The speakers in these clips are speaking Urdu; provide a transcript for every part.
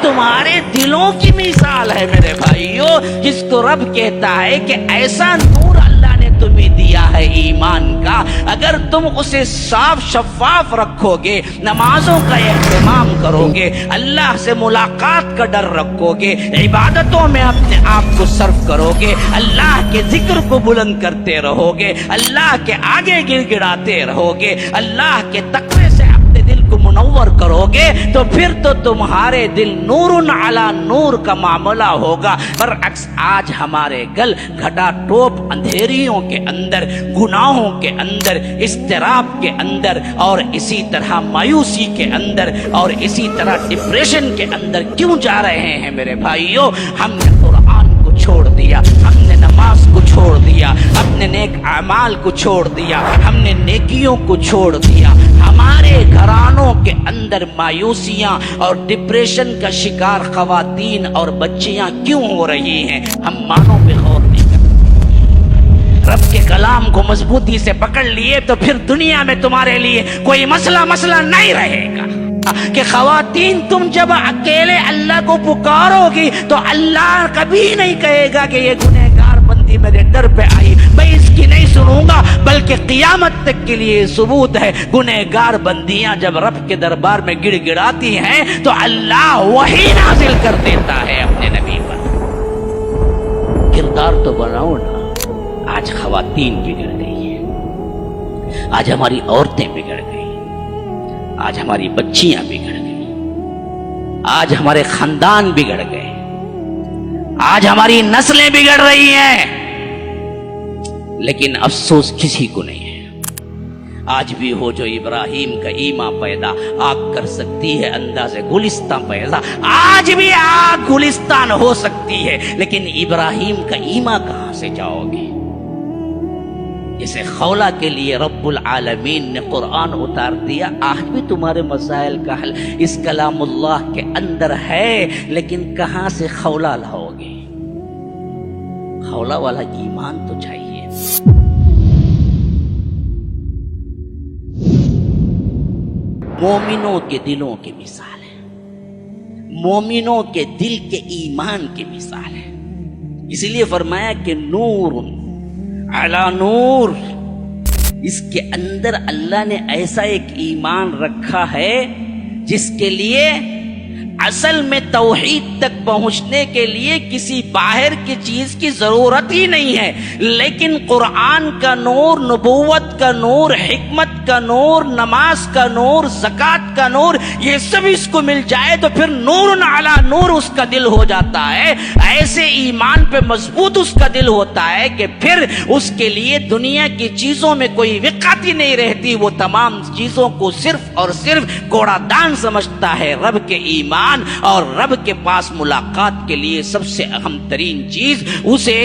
تمہارے دلوں کی مثال ہے میرے بھائیو، جس کو رب کہتا ہے کہ ایسا نور اللہ نے تمہیں دیا ہے ایمان کا، اگر تم اسے صاف شفاف رکھو گے، نمازوں کا اہتمام کرو گے، اللہ سے ملاقات کا ڈر رکھو گے، عبادتوں میں اپنے آپ کو صرف کرو گے، اللہ کے ذکر کو بلند کرتے رہو گے، اللہ کے آگے گر گڑاتے رہو گے، اللہ کے تقوی سے اپنے دل کو منور کرو گے، تو پھر تو تمہارے دل نور علی نور کا معاملہ ہوگا۔ برعکس آج ہمارے گل گھٹا ٹوپ اندھیریوں کے اندر، گناہوں کے اندر، اضطراب کے اندر، اور اسی طرح مایوسی کے اندر، اور اسی طرح ڈپریشن کے اندر کیوں جا رہے ہیں میرے بھائیو؟ ہم نے قرآن کو چھوڑ دیا، ہم نے نماز کو چھوڑ دیا، اپنے نیک اعمال کو چھوڑ دیا، ہم نے نیکیوں کو چھوڑ دیا، ہمارے گھرانوں کے اندر مایوسیاں اور ڈپریشن کا شکار خواتین اور بچیاں کیوں ہو رہی ہیں؟ ہم معنوں پہ غور نہیں کرتے۔ رب کے کلام کو مضبوطی سے پکڑ لیے تو پھر دنیا میں تمہارے لیے کوئی مسئلہ نہیں رہے گا کہ خواتین تم جب اکیلے اللہ کو پکارو گی تو اللہ کبھی نہیں کہے گا کہ یہ گنہگار بندی میرے در پہ آئی، میں اس کی نہیں سنوں گا، بلکہ قیامت تک کے لیے ثبوت ہے گنہگار بندیاں جب رب کے دربار میں گڑ گڑاتی ہیں تو اللہ وحی نازل کر دیتا ہے اپنے نبی پر۔ کردار تو بناؤ نا۔ آج خواتین بگڑ گئی ہیں، آج ہماری عورتیں بگڑ گئی، آج ہماری بچیاں بگڑ گئی، آج ہمارے خاندان بگڑ گئے، آج ہماری نسلیں بگڑ رہی ہیں، لیکن افسوس کسی کو نہیں ہے۔ آج بھی ہو جو ابراہیم کا ایما پیدا، آگ کر سکتی ہے انداز گلستان پیدا، آج بھی آگ گلستان ہو سکتی ہے، لیکن ابراہیم کا ایما کہاں سے جاؤ گے؟ جسے خولہ کے لیے رب العالمین نے قرآن اتار دیا، آج بھی تمہارے مسائل کا حل اس کلام اللہ کے اندر ہے، لیکن کہاں سے خولہ لاؤ گے؟ خولہ والا ایمان تو چاہیے۔ مومنوں کے دلوں کی مثال ہے، مومنوں کے دل کے ایمان کی مثال ہے، اسی لیے فرمایا کہ نور علی نور، اس کے اندر اللہ نے ایسا ایک ایمان رکھا ہے جس کے لیے اصل میں توحید تک پہنچنے کے لیے کسی باہر کی چیز کی ضرورت ہی نہیں ہے، لیکن قرآن کا نور، نبوت کا نور، حکمت کا نور، نماز کا نور، زکوٰۃ کا نور، یہ سب اس کو مل جائے تو پھر نور علی نور اس کا دل ہو جاتا ہے۔ ایسے ایمان پہ مضبوط اس کا دل ہوتا ہے کہ پھر اس کے لیے دنیا کی چیزوں میں کوئی وقت ہی نہیں رہتی، وہ تمام چیزوں کو صرف اور صرف کوڑا دان سمجھتا ہے۔ رب کے ایمان اور رب کے پاس ملاقات کے لیے سب سے اہم ترین چیز اسے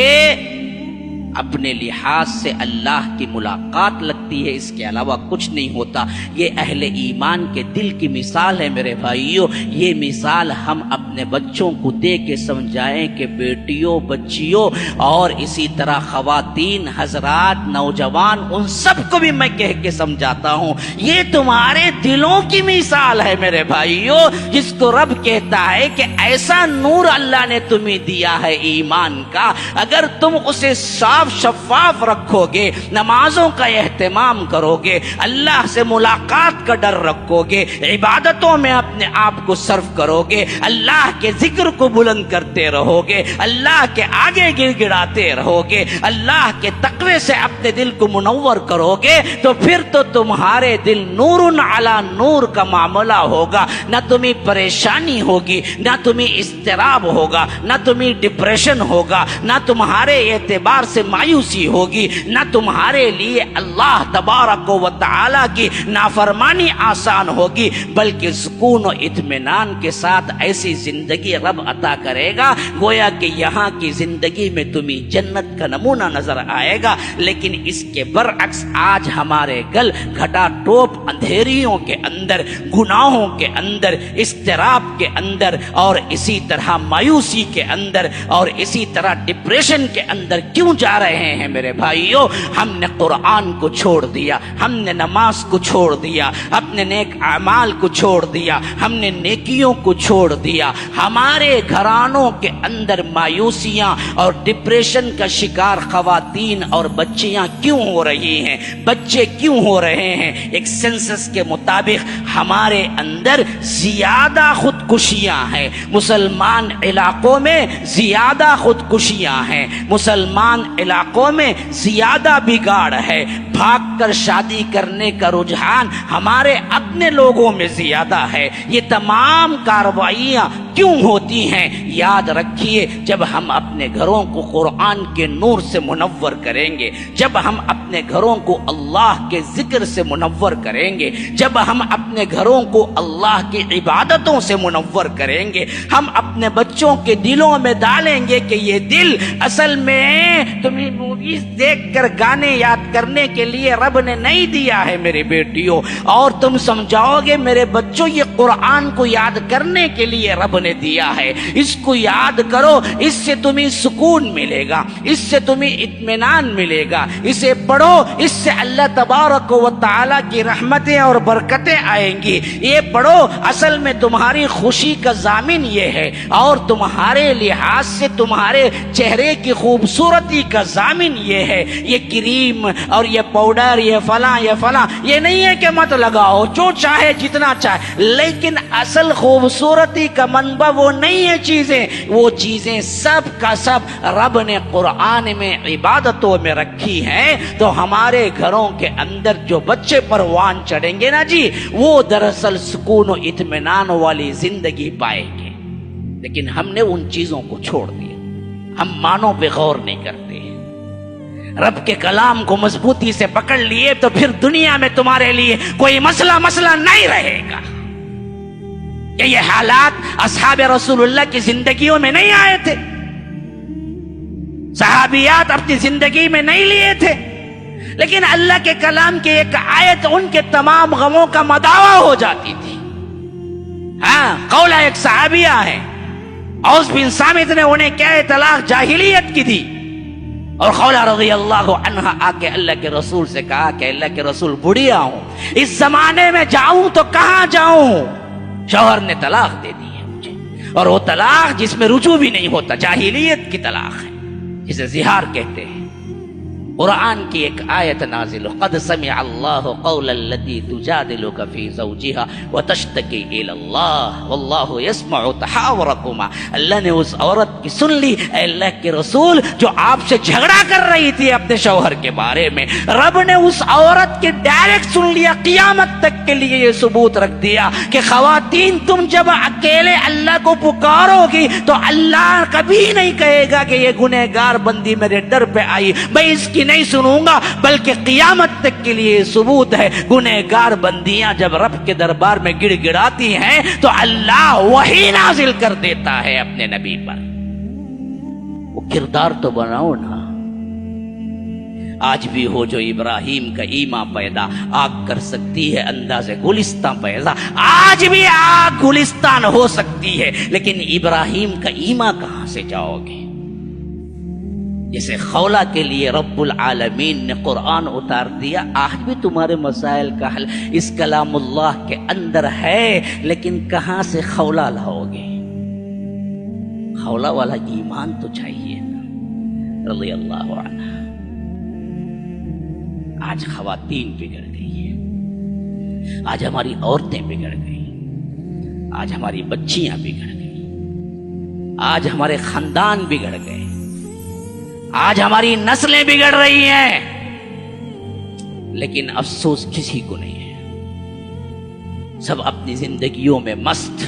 اپنے لحاظ سے اللہ کی ملاقات لگتی ہے، اس کے علاوہ کچھ نہیں ہوتا۔ یہ اہل ایمان کے دل کی مثال ہے میرے بھائیوں۔ یہ مثال ہم اپنے بچوں کو دے کے سمجھائیں کہ بیٹیوں، بچیوں، اور اسی طرح خواتین، حضرات، نوجوان، ان سب کو بھی میں کہہ کے سمجھاتا ہوں، یہ تمہارے دلوں کی مثال ہے میرے بھائیوں، جس کو رب کہتا ہے کہ ایسا نور اللہ نے تمہیں دیا ہے ایمان کا، اگر تم اسے صاف شفاف رکھو گے، نمازوں کا اہتمام کرو گے، اللہ سے ملاقات کا ڈر رکھو گے، عبادتوں میں اپنے آپ کو صرف کرو گے، اللہ کے ذکر کو بلند کرتے رہو گے، اللہ کے آگے گر گڑاتے رہو گے، اللہ کے تقوی سے اپنے دل کو منور کرو گے، تو پھر تو تمہارے دل نور علی نور کا معاملہ ہوگا۔ نہ تمہیں پریشانی ہوگی، نہ تمہیں اضطراب ہوگا، نہ تمہیں ڈپریشن ہوگا، نہ تمہارے اعتبار سے مایوسی ہوگی، نہ تمہارے لیے اللہ تبارک و تعالی کی نافرمانی آسان ہوگی، بلکہ سکون و اطمینان کے ساتھ ایسی زندگی رب عطا کرے گا گویا کہ یہاں کی زندگی میں تمہیں جنت کا نمونہ نظر آئے گا۔ لیکن اس کے برعکس آج ہمارے گل گھٹا ٹوپ اندھیریوں کے اندر، گناہوں کے اندر، اضطراب کے اندر، اور اسی طرح مایوسی کے اندر، اور اسی طرح ڈپریشن کے اندر کیوں جا رہے ہیں میرے بھائیوں؟ ہم نے قرآن کو چھوڑ دیا، ہم نے نماز کو چھوڑ دیا، اپنے نیک اعمال کو چھوڑ دیا، ہم نے نیکیوں کو چھوڑ دیا، ہمارے گھرانوں کے اندر مایوسیاں اور ڈپریشن کا شکار خواتین اور بچیاں کیوں ہو رہی ہیں، بچے کیوں ہو رہے ہیں؟ ایک سینسس کے مطابق ہمارے اندر زیادہ خودکشیاں ہیں، مسلمان علاقوں میں زیادہ خودکشیاں ہیں، مسلمان علاقوں میں زیادہ بگاڑ ہے، بھاگ کر شادی کرنے کا رجحان ہمارے اپنے لوگوں میں زیادہ ہے۔ یہ تمام کارروائیاں کیوں ہوتی ہیں؟ یاد رکھیے، جب ہم اپنے گھروں کو قرآن کے نور سے منور کریں گے، جب ہم اپنے گھروں کو اللہ کے ذکر سے منور کریں گے، جب ہم اپنے گھروں کو اللہ کی عبادتوں سے منور کریں گے، ہم اپنے بچوں کے دلوں میں ڈالیں گے کہ یہ دل اصل میں تمہیں موویز دیکھ کر گانے یاد کرنے کے لیے رب نے نہیں دیا ہے میرے بیٹیوں، اور تم سمجھاؤ گے میرے بچوں یہ قرآن کو یاد کرنے کے لیے رب نے دیا ہے، اس کو یاد کرو، اس سے تمہیں سکون ملے گا، اس سے تمہیں اطمینان ملے گا، اسے پڑھو، اس سے اللہ تبارک و تعالی کی رحمتیں اور برکتیں آئیں گی، یہ پڑھو، اصل میں تمہاری خوشی کا ضامن یہ ہے، اور تمہارے لحاظ سے تمہارے چہرے کی خوبصورتی کا ضامن یہ ہے۔ یہ کریم اور یہ پاؤڈر، یہ فلاں یہ نہیں ہے کہ مت لگاؤ، جو چاہے جتنا چاہے، لیکن اصل خوبصورتی کا منبع وہ نہیں ہے چیزیں، وہ چیزیں سب کا سب رب نے قرآن میں عبادتوں میں رکھی ہیں۔ تو ہمارے گھروں کے اندر جو بچے پروان چڑھیں گے نا جی، وہ دراصل سکون و اطمینان والی زندگی پائیں گے، لیکن ہم نے ان چیزوں کو چھوڑ دیا، ہم معنوں پہ غور نہیں کرتے، رب کے کلام کو مضبوطی سے پکڑ لیے تو پھر دنیا میں تمہارے لیے کوئی مسئلہ نہیں رہے گا۔ کہ یہ حالات اصحاب رسول اللہ کی زندگیوں میں نہیں آئے تھے، صحابیات اپنی زندگی میں نہیں لیے تھے، لیکن اللہ کے کلام کی ایک آیت ان کے تمام غموں کا مداوا ہو جاتی تھی۔ ہاں، قولہ ایک صحابیہ ہے، اوس بن صامت نے انہیں کیا طلاق جاہلیت کی دی، اور خولہ رضی اللہ عنہ آ کے اللہ کے رسول سے کہا کہ اللہ کے رسول بڑھیا ہوں، اس زمانے میں جاؤں تو کہاں جاؤں؟ شوہر نے طلاق دے دی ہے مجھے، اور وہ طلاق جس میں رجوع بھی نہیں ہوتا، جاہلیت کی طلاق ہے، جسے زہار کہتے ہیں۔ قرآن کی ایک آیت نازل، قد سمع اللہ قول التي تجادلك في زوجها وتشتكي الى اللہ واللہ يسمع تحاوركما۔ اللہ نے اس عورت کی سن لی، اے اللہ کے رسول، جو آپ سے جھگڑا کر رہی تھی اپنے شوہر کے بارے میں، رب نے اس عورت کے ڈائریکٹ سن لیا، قیامت تک کے لیے یہ ثبوت رکھ دیا کہ خواتین تم جب اکیلے اللہ کو پکارو گی تو اللہ کبھی نہیں کہے گا کہ یہ گنہگار بندی میرے در پہ آئی، میں اس کی نہیں سنوں گا، بلکہ قیامت تک کے لیے ثبوت ہے، گنہگار بندیاں جب رب کے دربار میں گڑ گڑاتی ہیں تو اللہ وحی نازل کر دیتا ہے اپنے نبی پر۔ وہ کردار تو بناؤ نا۔ آج بھی ہو جو ابراہیم کا ایمان پیدا، آگ کر سکتی ہے انداز گلستان پیدا، آج بھی آگ گلستان ہو سکتی ہے، لیکن ابراہیم کا ایمان کہاں سے جاؤ گے؟ جیسے خولہ کے لیے رب العالمین نے قرآن اتار دیا، آج بھی تمہارے مسائل کا حل اس کلام اللہ کے اندر ہے، لیکن کہاں سے خولہ لاؤ گے؟ خولہ والا ایمان تو چاہیے نا، رضی اللہ عنہ۔ آج خواتین بگڑ گئی ہیں، آج ہماری عورتیں بگڑ گئی، آج ہماری بچیاں بگڑ گئی، آج ہمارے خاندان بگڑ گئے، آج ہماری نسلیں بگڑ رہی ہیں، لیکن افسوس کسی کو نہیں ہے۔ سب اپنی زندگیوں میں مست،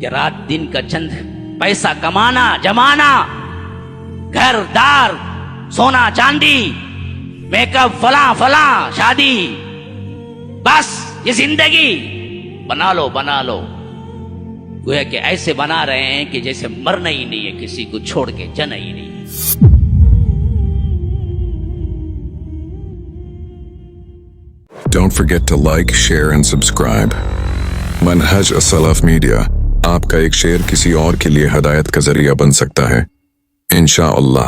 کہ رات دن کا چند پیسہ کمانا، جمانا، گھر دار، سونا چاندی، میک اپ، فلاں شادی، بس یہ زندگی بنا لو، گویا کہ ایسے بنا رہے ہیں کہ جیسے مرنا ہی نہیں ہے، کسی کو چھوڑ کے جانا ہی نہیں ہے۔ Don't forget to like, share and subscribe. منہج السلف میڈیا، آپ کا ایک شیئر کسی اور کے لیے ہدایت کا ذریعہ بن سکتا ہے، انشاءاللہ۔